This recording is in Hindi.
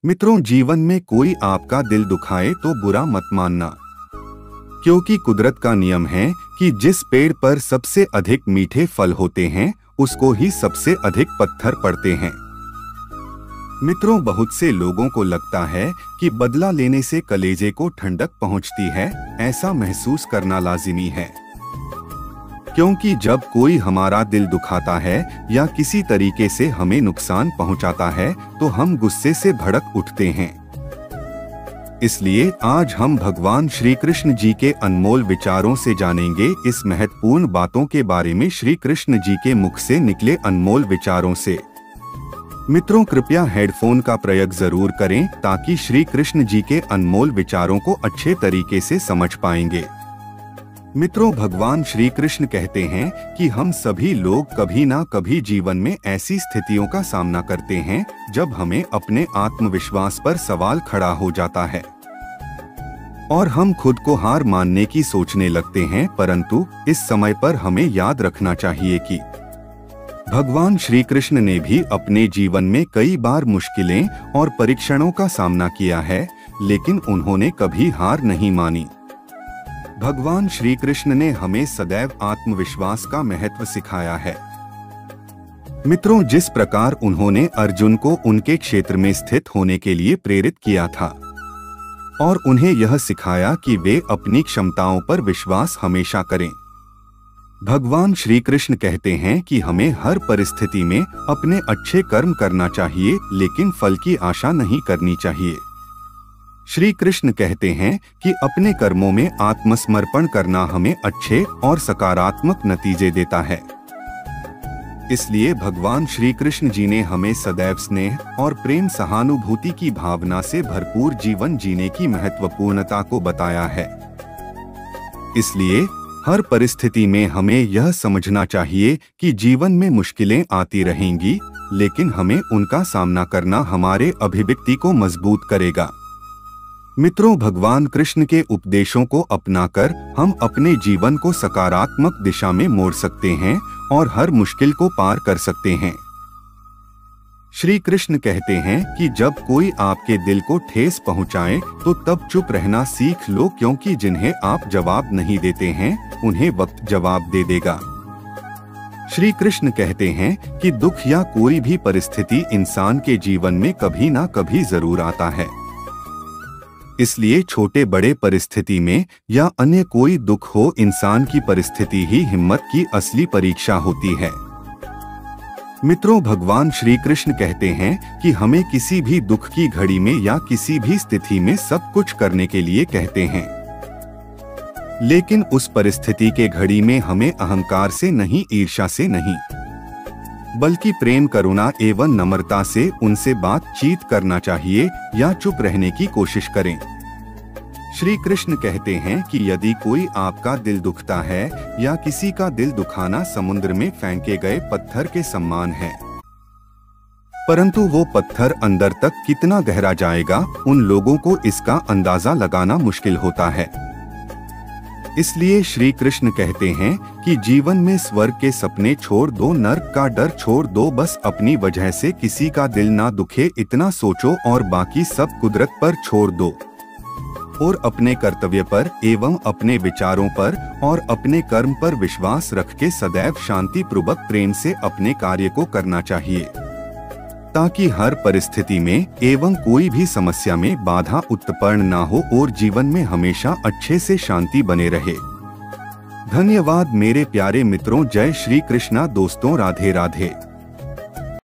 मित्रों, जीवन में कोई आपका दिल दुखाए तो बुरा मत मानना, क्योंकि कुदरत का नियम है कि जिस पेड़ पर सबसे अधिक मीठे फल होते हैं उसको ही सबसे अधिक पत्थर पड़ते हैं। मित्रों, बहुत से लोगों को लगता है कि बदला लेने से कलेजे को ठंडक पहुंचती है। ऐसा महसूस करना लाजिमी है, क्योंकि जब कोई हमारा दिल दुखाता है या किसी तरीके से हमें नुकसान पहुंचाता है तो हम गुस्से से भड़क उठते हैं। इसलिए आज हम भगवान श्री कृष्ण जी के अनमोल विचारों से जानेंगे इस महत्वपूर्ण बातों के बारे में, श्री कृष्ण जी के मुख से निकले अनमोल विचारों से। मित्रों, कृपया हेडफोन का प्रयोग जरूर करें ताकि श्री कृष्ण जी के अनमोल विचारों को अच्छे तरीके से समझ पाएंगे। मित्रों, भगवान श्री कृष्ण कहते हैं कि हम सभी लोग कभी ना कभी जीवन में ऐसी स्थितियों का सामना करते हैं जब हमें अपने आत्मविश्वास पर सवाल खड़ा हो जाता है और हम खुद को हार मानने की सोचने लगते हैं। परंतु इस समय पर हमें याद रखना चाहिए कि भगवान श्री कृष्ण ने भी अपने जीवन में कई बार मुश्किलें और परीक्षणों का सामना किया है, लेकिन उन्होंने कभी हार नहीं मानी। भगवान श्री कृष्ण ने हमें सदैव आत्मविश्वास का महत्व सिखाया है। मित्रों, जिस प्रकार उन्होंने अर्जुन को उनके क्षेत्र में स्थित होने के लिए प्रेरित किया था और उन्हें यह सिखाया कि वे अपनी क्षमताओं पर विश्वास हमेशा करें। भगवान श्री कृष्ण कहते हैं कि हमें हर परिस्थिति में अपने अच्छे कर्म करना चाहिए, लेकिन फल की आशा नहीं करनी चाहिए। श्री कृष्ण कहते हैं कि अपने कर्मों में आत्मसमर्पण करना हमें अच्छे और सकारात्मक नतीजे देता है। इसलिए भगवान श्री कृष्ण जी ने हमें सदैव स्नेह और प्रेम, सहानुभूति की भावना से भरपूर जीवन जीने की महत्वपूर्णता को बताया है। इसलिए हर परिस्थिति में हमें यह समझना चाहिए कि जीवन में मुश्किलें आती रहेंगी, लेकिन हमें उनका सामना करना हमारे अभिव्यक्ति को मजबूत करेगा। मित्रों, भगवान कृष्ण के उपदेशों को अपनाकर हम अपने जीवन को सकारात्मक दिशा में मोड़ सकते हैं और हर मुश्किल को पार कर सकते हैं। श्री कृष्ण कहते हैं कि जब कोई आपके दिल को ठेस पहुंचाए तो तब चुप रहना सीख लो, क्योंकि जिन्हें आप जवाब नहीं देते हैं उन्हें वक्त जवाब दे देगा। श्री कृष्ण कहते हैं कि दुख या कोई भी परिस्थिति इंसान के जीवन में कभी ना कभी जरूर आता है। इसलिए छोटे बड़े परिस्थिति में या अन्य कोई दुख हो, इंसान की परिस्थिति ही हिम्मत की असली परीक्षा होती है। मित्रों, भगवान श्री कृष्ण कहते हैं कि हमें किसी भी दुख की घड़ी में या किसी भी स्थिति में सब कुछ करने के लिए कहते हैं, लेकिन उस परिस्थिति के घड़ी में हमें अहंकार से नहीं, ईर्ष्या से नहीं, बल्कि प्रेम, करुणा एवं नम्रता से उनसे बातचीत करना चाहिए या चुप रहने की कोशिश करें। श्री कृष्ण कहते हैं कि यदि कोई आपका दिल दुखता है या किसी का दिल दुखाना समुद्र में फेंके गए पत्थर के समान है, परंतु वो पत्थर अंदर तक कितना गहरा जाएगा उन लोगों को इसका अंदाजा लगाना मुश्किल होता है। इसलिए श्री कृष्ण कहते हैं कि जीवन में स्वर्ग के सपने छोड़ दो, नर्क का डर छोड़ दो, बस अपनी वजह से किसी का दिल ना दुखे इतना सोचो और बाकी सब कुदरत पर छोड़ दो और अपने कर्तव्य पर एवं अपने विचारों पर और अपने कर्म पर विश्वास रख के सदैव शांति पूर्वक प्रेम से अपने कार्य को करना चाहिए, ताकि हर परिस्थिति में एवं कोई भी समस्या में बाधा उत्पन्न ना हो और जीवन में हमेशा अच्छे से शांति बने रहे। धन्यवाद मेरे प्यारे मित्रों। जय श्री कृष्णा दोस्तों, राधे राधे।